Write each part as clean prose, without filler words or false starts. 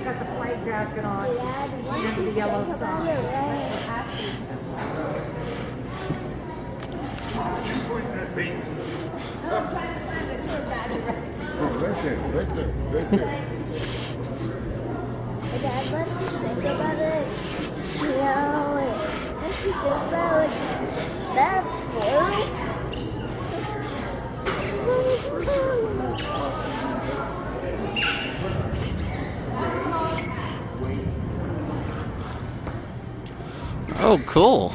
got the flight jacket on and the yellow sign. Oh, that's it, right there, right there. Dad, let's just think about it. Let's just think about it. That's true. Oh, cool.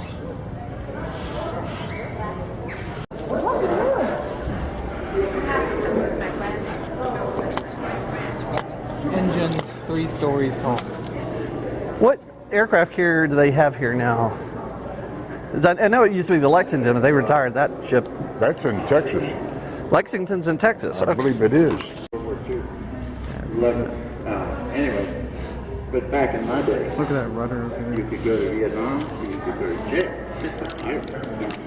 Engines 3 stories tall. What aircraft carrier do they have here now? I know it used to be the Lexington, but they retired that ship. That's in Texas. Lexington's in Texas. I believe it is. Anyway, but back in my day, Look at that rudder over there. you could go to Vietnam, you could go to jail.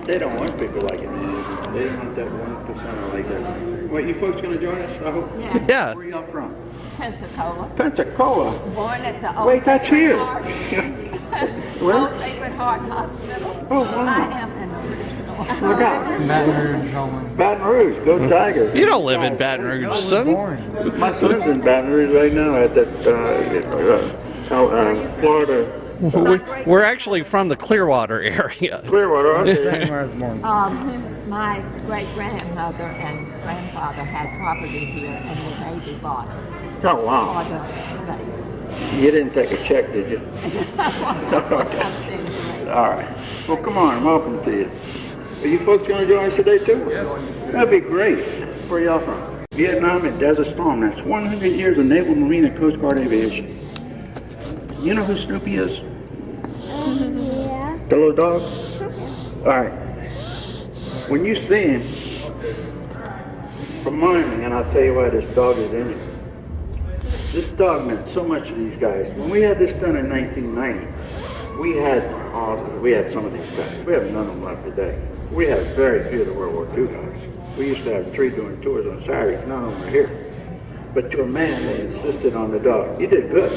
They don't want people like it. They don't want that 1% like that. What, you folks going to join us? I hope. Yeah. Where are y'all from? Pensacola. Pensacola. Born at the Old Wait, that's Sacred here. Heart. Where? Old Sacred Heart Hospital. Oh, wow. I am an original. Look out. Baton Rouge, Holman. Baton Rouge, go Tigers. You don't live in Baton Rouge, son. Born. My son's in Baton Rouge right now at that Florida. We're actually from the Clearwater area. Clearwater. Okay. Same where I was born. My great-grandmother and grandfather had property here, and the Navy bought it Oh, for wow. the base. You didn't take a check, did you? I've seen great. All right. Well, come on. Welcome to you. Are you folks going to join us today, too? Yes. That'd be great. Where are y'all from? Vietnam and Desert Storm. That's 100 years of Naval, Marine, and Coast Guard aviation. You know who Snoopy is? Yeah. The little dog? All right. When you see him, remind me, and I'll tell you why this dog is in it. This dog meant so much to these guys. When we had this done in 1990, we had some of these guys. We have none of them left today. We have very few of the World War II guys. We used to have 3 doing tours on Saturdays. None of them are here. But to a man, they insisted on the dog. You did good.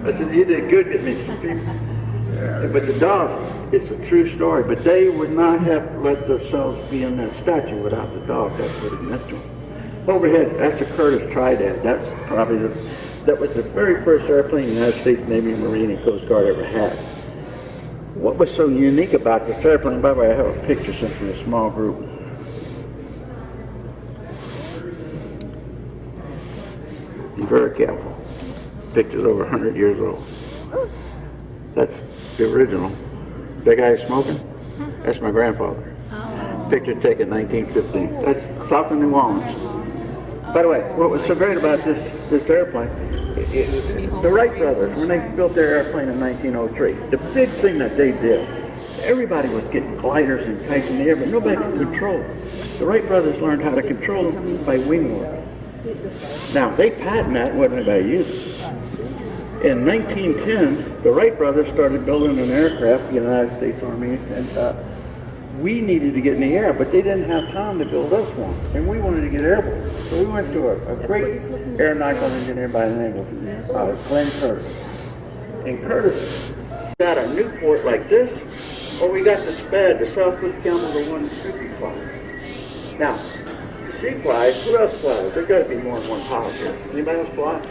I said, you did good getting me some people. But the dog, it's a true story. But they would not have let themselves be in that statue without the dog. That's what it meant to them. Overhead, that's the Curtiss Tridad. That was the very first airplane the United States Navy, Marine, and Coast Guard ever had. What was so unique about this airplane, by the way, I have a picture sent from a small group. Be very careful. Picture's over 100 years old. That's the original. That guy smoking? That's my grandfather. Picture taken 1915. That's South of New Orleans. By the way, what was so great about this airplane, the Wright brothers, when they built their airplane in 1903, the big thing that they did, everybody was getting gliders and kites in the air, but nobody could control them. The Wright brothers learned how to control them by wing work. Now, they patented that, wasn't anybody used it. In 1910, the Wright brothers started building an aircraft, the United States Army, and we needed to get in the air, but they didn't have time to build us one, and we wanted to get airborne. So we went to a great aeronautical engineer by the name of Glenn Curtis. And Curtis got a Newport like this, or we got the SPAD, the Southwest Camel, the one Snoopy flies. Now, she flies, who else flies? There's got to be more than one pilot here. Anybody else fly?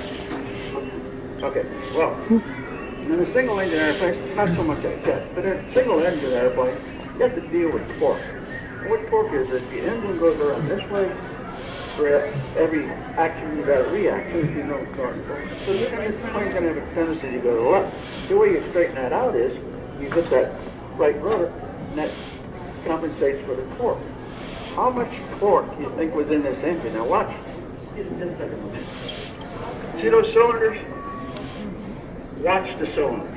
Okay, well, in a single engine airplane, not so much like that, but in a single engine airplane, you have to deal with torque. And what torque is the engine goes around this way, for every action you got to react to if you know torque. So your plane's going to have a tendency to go to the left. The way you straighten that out is, you hit that right rudder, and that compensates for the torque. How much torque do you think was in this engine? Now watch. See those cylinders? Watch the cylinders.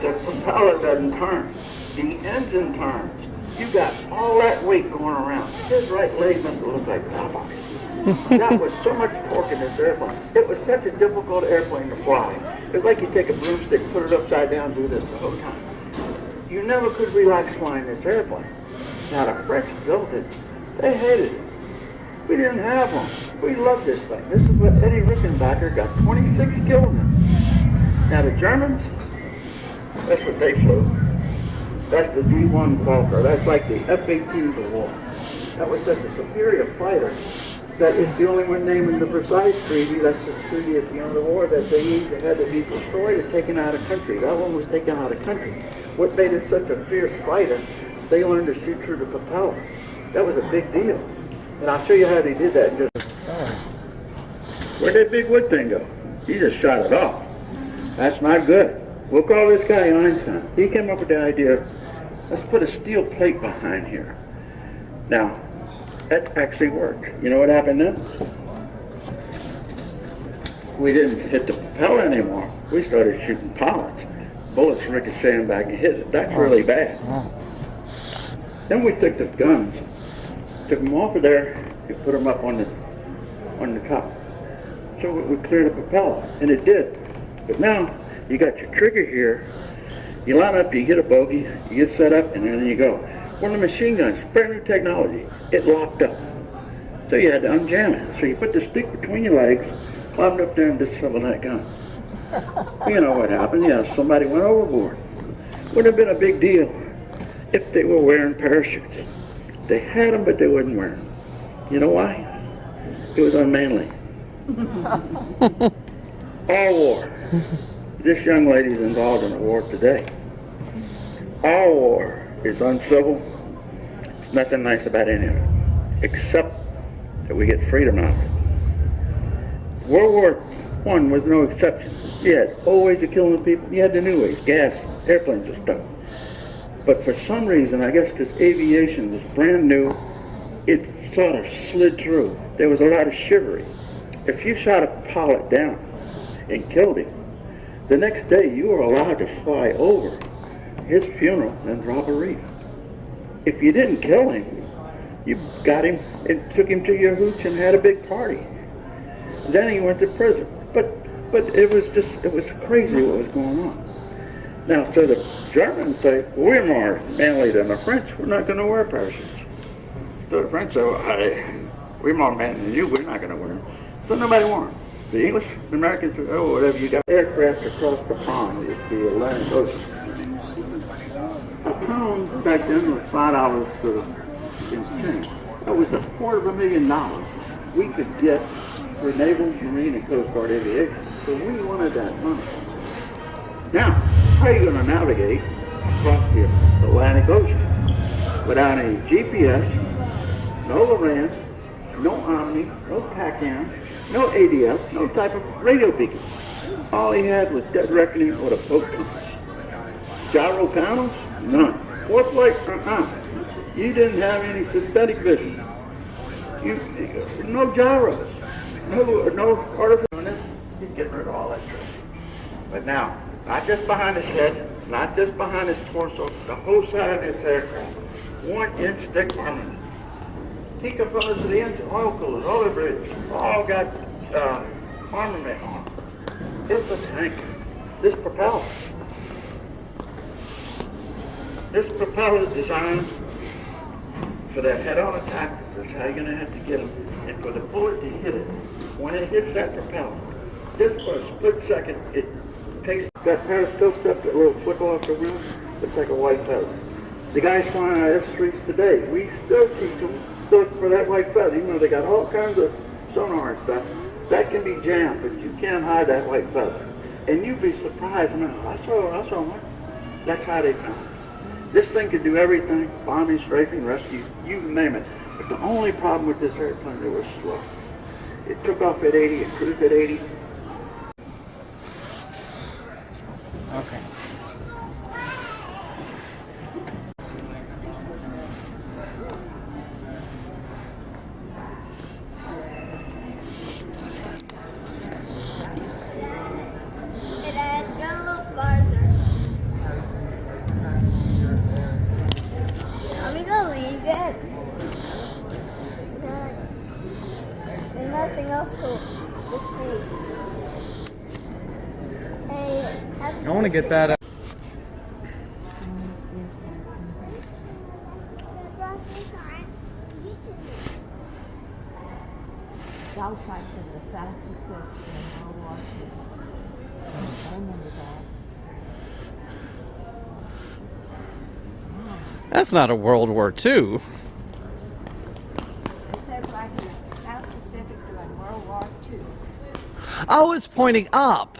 The propeller doesn't turn. The engine turns. You got all that weight going around. His right leg must look like Popeye. That was so much torque in this airplane. It was such a difficult airplane to fly. It's like you take a broomstick, put it upside down, do this the whole time. You never could relax flying this airplane. Now the French built it. They hated it. We didn't have one. We loved this thing. This is what Eddie Rickenbacker got 26 killed in. Now the Germans, that's what they flew. That's the D-1 Falker. That's like the F-18 of the war. That was such a superior fighter that it's the only one named in the Versailles Treaty. That's the treaty at the end of the war that they either had to be destroyed or taken out of country. That one was taken out of country. What made it such a fierce fighter, they learned to shoot through the propeller. That was a big deal. And I'll show you how they did that in just a second. Where'd that big wood thing go? He just shot it off. That's not good. We'll call this guy Einstein. He came up with the idea, let's put a steel plate behind here. Now, that actually worked. You know what happened then? We didn't hit the propeller anymore. We started shooting pilots. Bullets ricocheting back and hit it. That's really bad. Then we took the guns, took them off of there, and put them up on the top. So we cleared the propeller, and it did. But now, you got your trigger here, you line up, you get a bogey, you get set up, and then you go. One of the machine guns, brand new technology, it locked up. So you had to unjam it. So you put the stick between your legs, climbed up there and disassembled that gun. You know what happened, yeah, somebody went overboard. Would have been a big deal if they were wearing parachutes. They had them, but they wouldn't wear them. You know why? It was unmanly. All war. This young lady's involved in a war today. All war is uncivil. There's nothing nice about any of it, except that we get freedom out of it. World War I was no exception. You had old ways of killing people. You had the new ways, gas, airplanes and stuff. But for some reason, I guess because aviation was brand new, it sort of slid through. There was a lot of chivalry. If you shot a pilot down and killed him, the next day you were allowed to fly over his funeral and drop a wreath. If you didn't kill him, you got him and took him to your hooch and had a big party. Then he went to prison. But it was crazy what was going on. Now, so the Germans say, well, we're more manly than the French. We're not going to wear parachutes. So the French say, well, we're more manly than you. We're not going to wear them. So nobody wore them. The English, the Americans, oh, whatever you got. Aircraft across the pond, the Atlantic Ocean. A pound back then was $5 in change. That was $250,000 we could get for naval, marine, and coast guard aviation. So we wanted that money. Now, how are you going to navigate across the Atlantic Ocean without any GPS, no Loran, no Omni, no PACAM, no ADF, no type of radio beacon? All he had was dead reckoning or the boat compass. Gyro panels? None. Fourth flight? You didn't have any synthetic vision. No gyros. No artificial. He's getting rid of all that stuff. But now, not just behind his head, not just behind his torso, the whole side of his aircraft, 1 inch thick armor. He components of the engine, oil coolers, all the bridges, all got armament on. It's a tank. This propeller is designed for that head-on attack. That's how you're going to have to get them. And for the bullet to hit it, when it hits that propeller, just for a split second, it takes that periscope stuff, that little flip off the rim, looks like a white feather. The guys flying our S3s today, we still teach them to look for that white feather, even though they got all kinds of sonar and stuff. That can be jammed, but you can't hide that white feather. And you'd be surprised, man, I saw one. That's how they found it. This thing could do everything, bombing, strafing, rescue, you name it. But the only problem with this airplane, it was slow. It took off at 80 and cruised at 80. Okay. It had gone a little farther. Are we gonna leave it? There's nothing else to see. Hey, I want to get that. dog fights in the South Pacific in World War II. I remember that. That's not a World War II. It says right here, South Pacific during World War II. Oh, it's pointing up.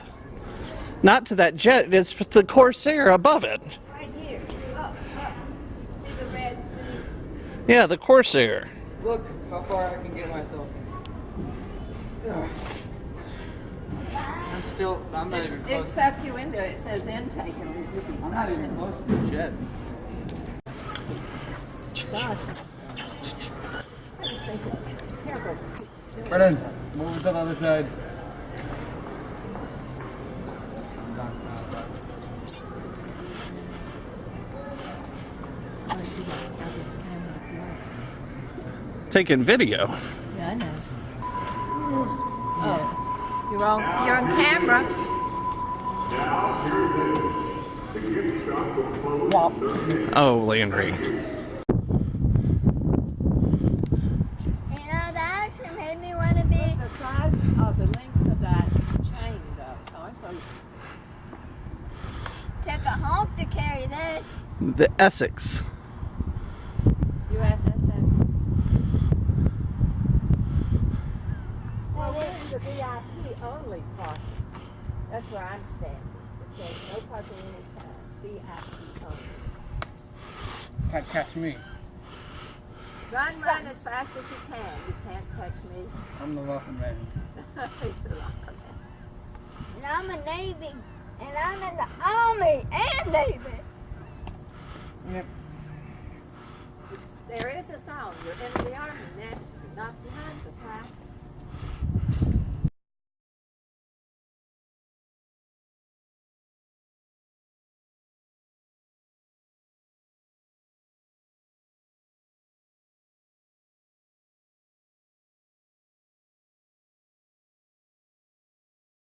Not to that jet, it's the Corsair above it. Right here. Up. See the red? Yeah, the Corsair. Look how far I can get myself. I'm not even It close. sucked you into it. It says intake and you'll be I'm not sucked even in. close to the jet. Brennan, move to the other side. Taking video. Yeah, I know. Oh, you're on camera. Oh, Landry. You know, that actually made me want to be. The size of the length of that chain, though. Oh, I thought Took a hump to carry this. The Essex. USS. Well, Well, we're in the VIP only parking. That's where I'm standing. It says no parking anytime. VIP only. Can't catch me. Run as fast as you can. You can't touch me. I'm the welcome man. He's the locker man. And I'm a Navy. And I'm in the Army and Navy. Yep. There is a song. You're in the Army now.